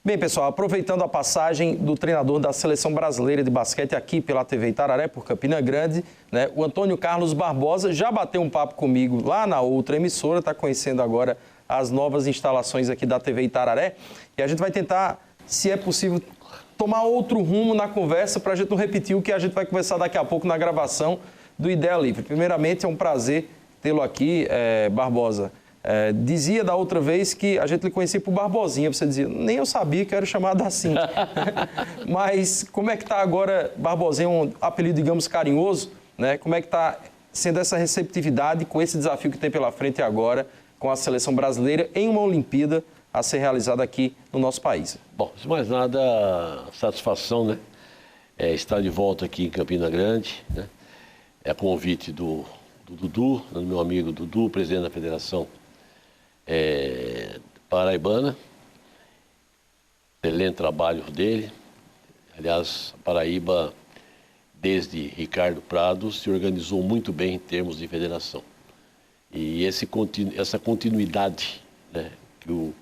Bem, pessoal, aproveitando a passagem do treinador da Seleção Brasileira de Basquete aqui pela TV Itararé, por Campina Grande, né, o Antônio Carlos Barbosa já bateu um papo comigo lá na outra emissora, está conhecendo agora as novas instalações aqui da TV Itararé, e a gente vai tentar, se é possível, tomar outro rumo na conversa para a gente não repetir o que a gente vai conversar daqui a pouco na gravação do Ideia Livre. Primeiramente, é um prazer tê-lo aqui, Barbosa. Dizia da outra vez que a gente lhe conhecia por Barbosinha, você dizia, nem eu sabia que era chamado assim. Mas como é que está agora, Barbosinha, um apelido, digamos, carinhoso, né? Como é que está sendo essa receptividade com esse desafio que tem pela frente agora com a seleção brasileira em uma Olimpíada a ser realizada aqui no nosso país? Bom, se mais nada, satisfação, né? Estar de volta aqui em Campina Grande, né? É convite do Dudu, do meu amigo Dudu, presidente da Federação Paraibana. Excelente trabalho dele. Aliás, a Paraíba, desde Ricardo Prado, se organizou muito bem em termos de federação. E essa continuidade, né, que o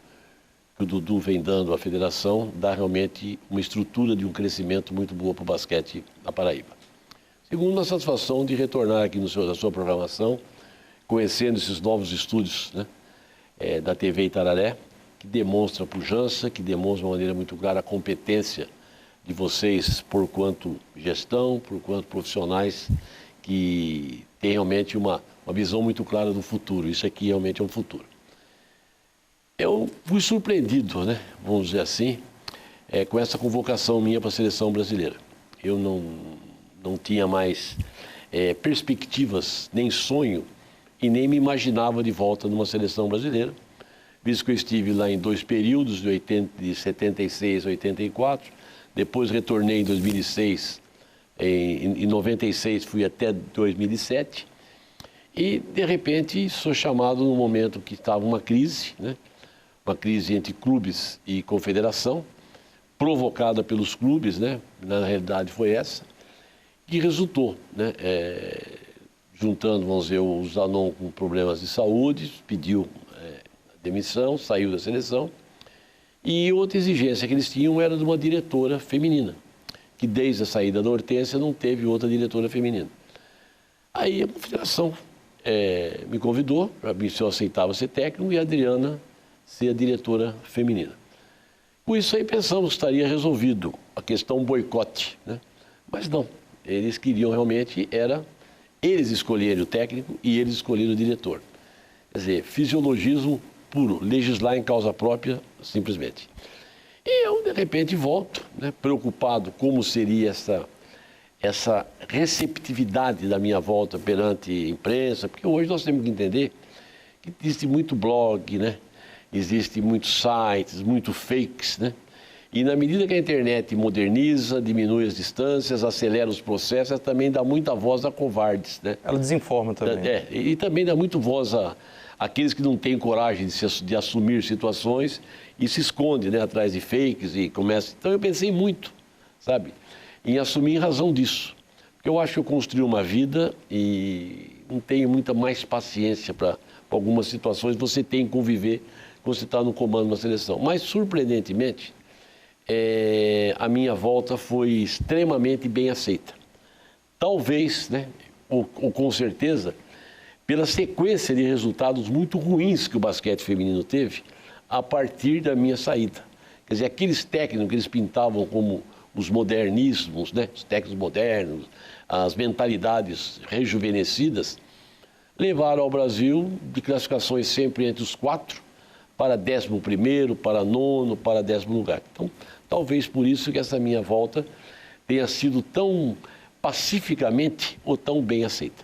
Dudu vem dando à federação dá realmente uma estrutura de um crescimento muito boa para o basquete na Paraíba. Segundo, a satisfação de retornar aqui na sua programação, conhecendo esses novos estúdios, né, da TV Itararé, que demonstra a pujança, que demonstra de uma maneira muito clara a competência de vocês por quanto gestão, por quanto profissionais que têm realmente uma visão muito clara do futuro. Isso aqui realmente é um futuro. Eu fui surpreendido, né, vamos dizer assim, com essa convocação minha para a seleção brasileira. Eu não tinha mais perspectivas, nem sonho, e nem me imaginava de volta numa seleção brasileira, visto que eu estive lá em 2 períodos, de 76 a 84, depois retornei em 2006, em 96 fui até 2007, e de repente sou chamado num momento que estava uma crise, né? Uma crise entre clubes e confederação, provocada pelos clubes, né? Na realidade foi essa, que resultou, né? Juntando, vamos dizer, o Zanon com problemas de saúde, pediu demissão, saiu da seleção, e outra exigência que eles tinham era de uma diretora feminina, que desde a saída da Hortência não teve outra diretora feminina. Aí a confederação me convidou para ver se eu aceitava ser técnico e a Adriana ser a diretora feminina. Com isso aí pensamos que estaria resolvido a questão boicote, né? Mas não, eles queriam realmente, eles escolherem o técnico e eles escolheram o diretor. Quer dizer, fisiologismo puro, legislar em causa própria, simplesmente. E eu, de repente, volto, né, preocupado como seria essa receptividade da minha volta perante a imprensa, porque hoje nós temos que entender que existe muito blog, né? Existem muitos sites, muito fakes, né? E na medida que a internet moderniza, diminui as distâncias, acelera os processos, ela também dá muita voz a covardes, né? Ela desinforma também. E também dá muito voz àqueles que não têm coragem de assumir situações e se escondem, né, atrás de fakes e começam... Então eu pensei muito, sabe, em assumir em razão disso. Porque eu acho que eu construí uma vida e não tenho muita mais paciência para algumas situações. Você tem que conviver quando você está no comando de uma seleção. Mas, surpreendentemente, a minha volta foi extremamente bem aceita. Talvez, né, ou com certeza, pela sequência de resultados muito ruins que o basquete feminino teve a partir da minha saída. Quer dizer, aqueles técnicos que eles pintavam como os modernismos, né, os técnicos modernos, as mentalidades rejuvenescidas, levaram ao Brasil de classificações sempre entre os 4 para 11º, para 9º, para 10º lugar. Então, talvez por isso que essa minha volta tenha sido tão pacificamente ou tão bem aceita.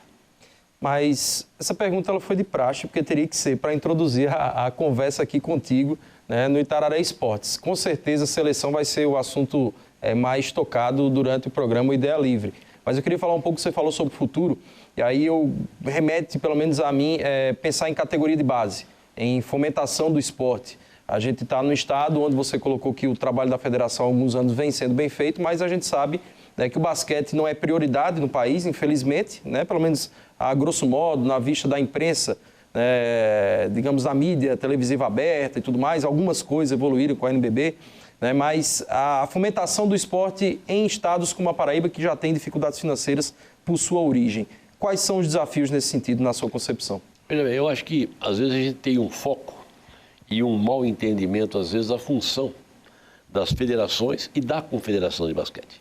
Mas essa pergunta ela foi de praxe, porque teria que ser para introduzir a conversa aqui contigo, né, no Itararé Esportes. Com certeza a seleção vai ser o assunto mais tocado durante o programa Ideia Livre. Mas eu queria falar um pouco, você falou sobre o futuro, e aí eu remete, pelo menos a mim, pensar em categoria de base, em fomentação do esporte. A gente está no estado onde você colocou que o trabalho da federação há alguns anos vem sendo bem feito, mas a gente sabe, né, que o basquete não é prioridade no país, infelizmente, né, pelo menos a grosso modo, na vista da imprensa, digamos, da mídia televisiva aberta e tudo mais. Algumas coisas evoluíram com a NBB, né? Mas a fomentação do esporte em estados como a Paraíba, que já tem dificuldades financeiras por sua origem. Quais são os desafios nesse sentido, na sua concepção? Veja bem, eu acho que às vezes a gente tem um foco e um mau entendimento, às vezes, da função das federações e da confederação de basquete.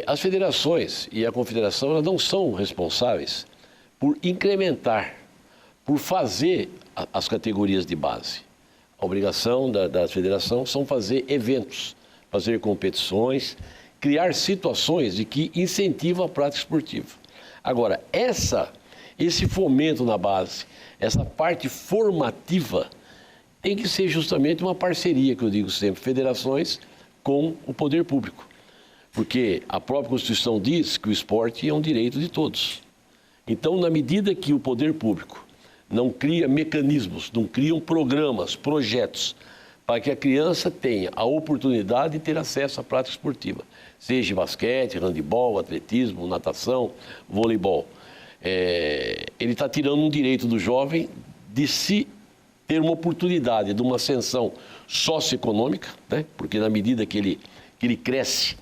As federações e a confederação, elas não são responsáveis por incrementar, por fazer as categorias de base. A obrigação da federação são fazer eventos, fazer competições, criar situações de que incentivam a prática esportiva. Agora, esse fomento na base, essa parte formativa, tem que ser justamente uma parceria, que eu digo sempre, federações com o poder público. Porque a própria Constituição diz que o esporte é um direito de todos. Então, na medida que o poder público não cria mecanismos, não criam programas, projetos, para que a criança tenha a oportunidade de ter acesso à prática esportiva, seja basquete, handebol, atletismo, natação, voleibol, ele está tirando um direito do jovem de se ter uma oportunidade de uma ascensão socioeconômica, né? Porque na medida que ele cresce,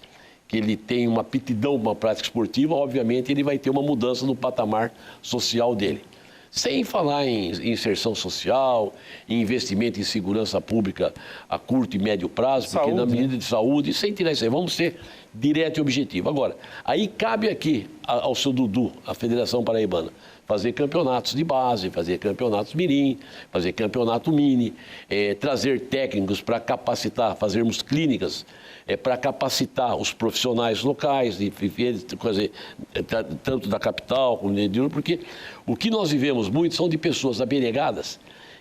que ele tem uma aptidão para uma prática esportiva, obviamente ele vai ter uma mudança no patamar social dele. Sem falar em inserção social, em investimento em segurança pública a curto e médio prazo, porque na medida de saúde, sem tirar isso aí, vamos ser direto e objetivo. Agora, aí cabe aqui ao seu Dudu, a Federação Paraibana, fazer campeonatos de base, fazer campeonatos mirim, fazer campeonato mini, trazer técnicos para capacitar, fazermos clínicas para capacitar os profissionais locais, tanto da capital como do interior, porque o que nós vivemos muito são de pessoas abnegadas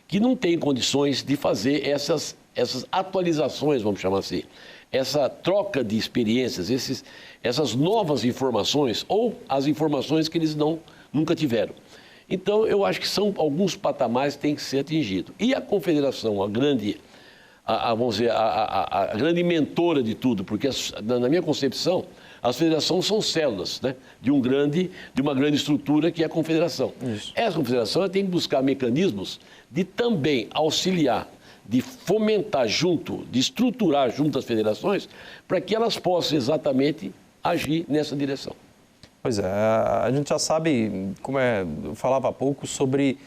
que não têm condições de fazer essas atualizações, vamos chamar assim, essa troca de experiências, essas novas informações ou as informações que eles nunca tiveram. Então, eu acho que são alguns patamares que têm que ser atingidos. E a confederação, vamos dizer, a grande mentora de tudo, porque na minha concepção, as federações são células, né, de uma grande estrutura que é a confederação. Isso. Essa confederação tem que buscar mecanismos de também auxiliar, de fomentar junto, de estruturar junto às federações, para que elas possam exatamente agir nessa direção. Pois é, a gente já sabe, como eu falava há pouco, sobre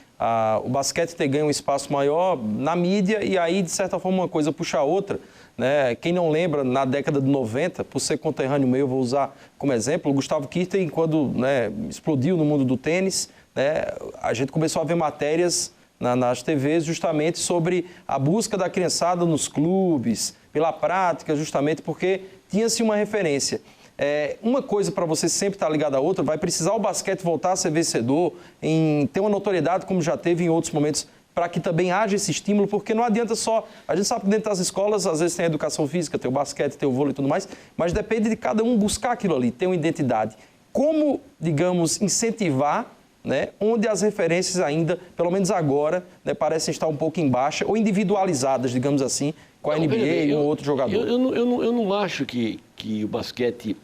o basquete ter ganho um espaço maior na mídia e aí, de certa forma, uma coisa puxa a outra, né? Quem não lembra, na década de 90, por ser conterrâneo meu, eu vou usar como exemplo, o Gustavo Kirten, quando, né, explodiu no mundo do tênis, né, a gente começou a ver matérias nas TVs justamente sobre a busca da criançada nos clubes, pela prática, justamente porque tinha-se uma referência. Uma coisa para você sempre estar ligado à outra, vai precisar o basquete voltar a ser vencedor, em ter uma notoriedade como já teve em outros momentos, para que também haja esse estímulo, porque não adianta só... A gente sabe que dentro das escolas, às vezes tem a educação física, tem o basquete, tem o vôlei e tudo mais, mas depende de cada um buscar aquilo ali, ter uma identidade. Como, digamos, incentivar, né, onde as referências ainda, pelo menos agora, né, parecem estar um pouco em baixa ou individualizadas, digamos assim, com a NBA e um outro jogador? Eu não acho que o basquete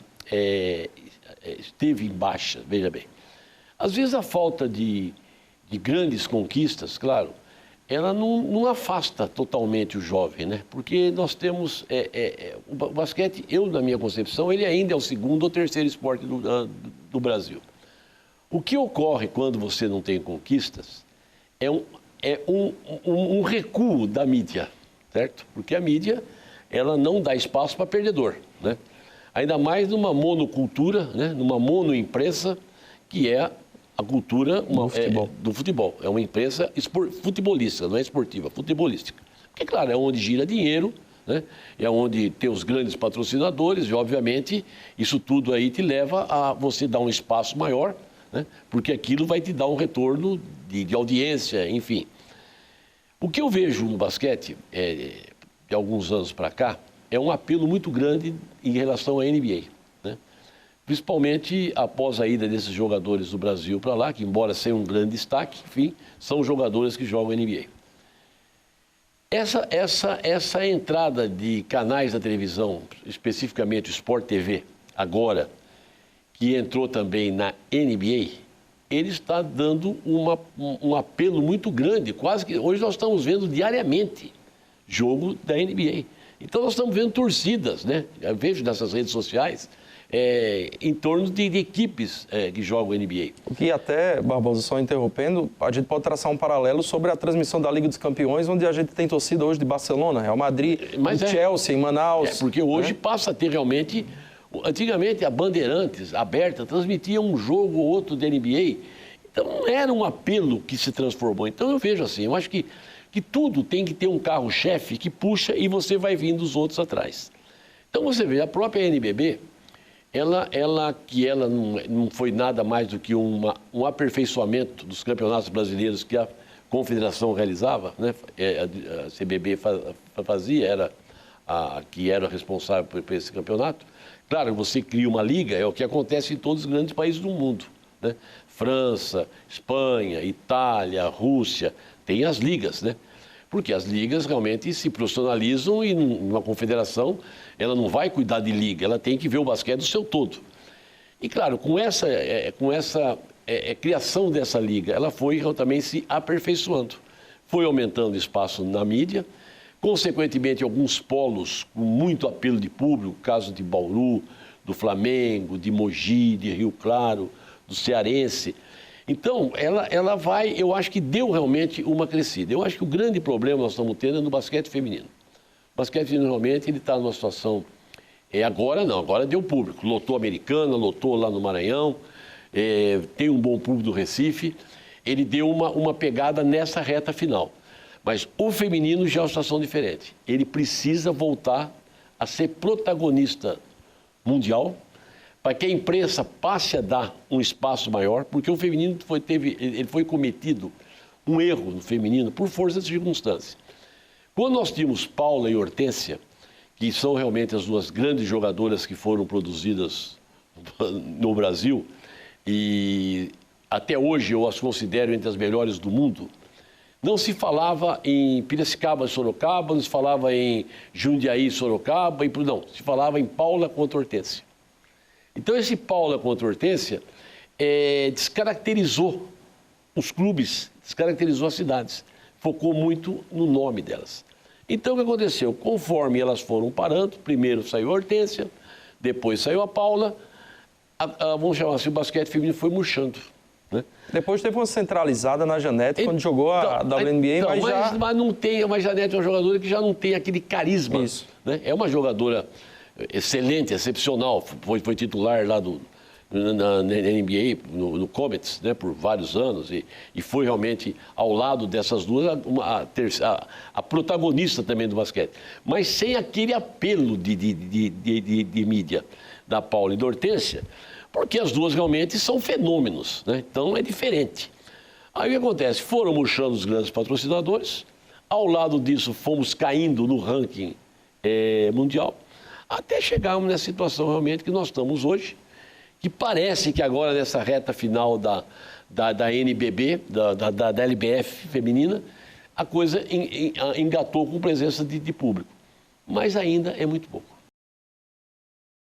esteve em baixa, veja bem. Às vezes a falta de grandes conquistas, claro, ela não afasta totalmente o jovem, né? Porque nós temos... o basquete, na minha concepção, ele ainda é o segundo ou terceiro esporte do Brasil. O que ocorre quando você não tem conquistas é um recuo da mídia, certo? Porque a mídia, ela não dá espaço para perdedor, né? Ainda mais numa monocultura, né? Numa monoimprensa, que é a cultura do futebol. É uma imprensa futebolística, não é esportiva, futebolística. Porque, claro, é onde gira dinheiro, né? É onde tem os grandes patrocinadores e, obviamente, isso tudo aí te leva a você dar um espaço maior, né? Porque aquilo vai te dar um retorno de audiência, enfim. O que eu vejo no basquete, de alguns anos para cá, é um apelo muito grande em relação à NBA, né? Principalmente após a ida desses jogadores do Brasil para lá, que embora seja um grande destaque, enfim, são jogadores que jogam NBA. Essa entrada de canais da televisão, especificamente o Sport TV, agora, que entrou também na NBA, ele está dando um apelo muito grande, quase que hoje nós estamos vendo diariamente jogo da NBA. Então nós estamos vendo torcidas, né? Eu vejo nessas redes sociais, em torno de equipes que jogam NBA. O que até, Barbosa, só interrompendo, a gente pode traçar um paralelo sobre a transmissão da Liga dos Campeões, onde a gente tem torcida hoje de Barcelona, Real Madrid, Chelsea, em Manaus. Porque hoje passa a ter realmente... Antigamente a Bandeirantes, aberta, transmitia um jogo ou outro da NBA. Então não era um apelo que se transformou. Então eu vejo assim, eu acho que tudo tem que ter um carro-chefe que puxa e você vai vindo os outros atrás. Então você vê, a própria NBB... Ela não foi nada mais do que um aperfeiçoamento dos campeonatos brasileiros que a Confederação realizava, né? A CBB fazia, era a que era responsável por esse campeonato. Claro, você cria uma liga, é o que acontece em todos os grandes países do mundo, né? França, Espanha, Itália, Rússia, tem as ligas, né? Porque as ligas realmente se profissionalizam e uma confederação, ela não vai cuidar de liga, ela tem que ver o basquete do seu todo. E claro, com essa criação dessa liga, ela foi também se aperfeiçoando. Foi aumentando espaço na mídia, consequentemente alguns polos com muito apelo de público, caso de Bauru, do Flamengo, de Mogi, de Rio Claro, do Cearense. Então, ela vai, eu acho que deu realmente uma crescida. Eu acho que o grande problema que nós estamos tendo é no basquete feminino. O basquete feminino realmente ele está numa situação, agora não, agora deu público. Lotou a Americana, lotou lá no Maranhão, tem um bom público do Recife. Ele deu uma pegada nessa reta final. Mas o feminino já é uma situação diferente. Ele precisa voltar a ser protagonista mundial, para que a imprensa passe a dar um espaço maior, porque o feminino foi cometido um erro no feminino por força de circunstância. Quando nós tínhamos Paula e Hortência, que são realmente as duas grandes jogadoras que foram produzidas no Brasil, e até hoje eu as considero entre as melhores do mundo, não se falava em Piracicaba e Sorocaba, não se falava em Jundiaí e Sorocaba, não, se falava em Paula contra Hortência. Então, esse Paula contra Hortência descaracterizou os clubes, descaracterizou as cidades, focou muito no nome delas. Então, o que aconteceu? Conforme elas foram parando, primeiro saiu a Hortência, depois saiu a Paula, vamos chamar assim, o basquete feminino foi murchando. Né? Depois teve uma centralizada na Janete, quando jogou a WNBA, mas não tem, a Janete é uma jogadora que já não tem aquele carisma. Isso. Né? É uma jogadora excelente, excepcional, foi titular lá na NBA, no Comets, né, por vários anos, e foi realmente, ao lado dessas duas, a protagonista também do basquete. Mas sem aquele apelo de mídia da Paula e da Hortência, porque as duas realmente são fenômenos, né? Então é diferente. Aí o que acontece? Foram murchando os grandes patrocinadores, ao lado disso fomos caindo no ranking mundial, até chegarmos nessa situação realmente que nós estamos hoje, que parece que agora nessa reta final da NBB, da LBF feminina, a coisa engatou com presença de público. Mas ainda é muito pouco.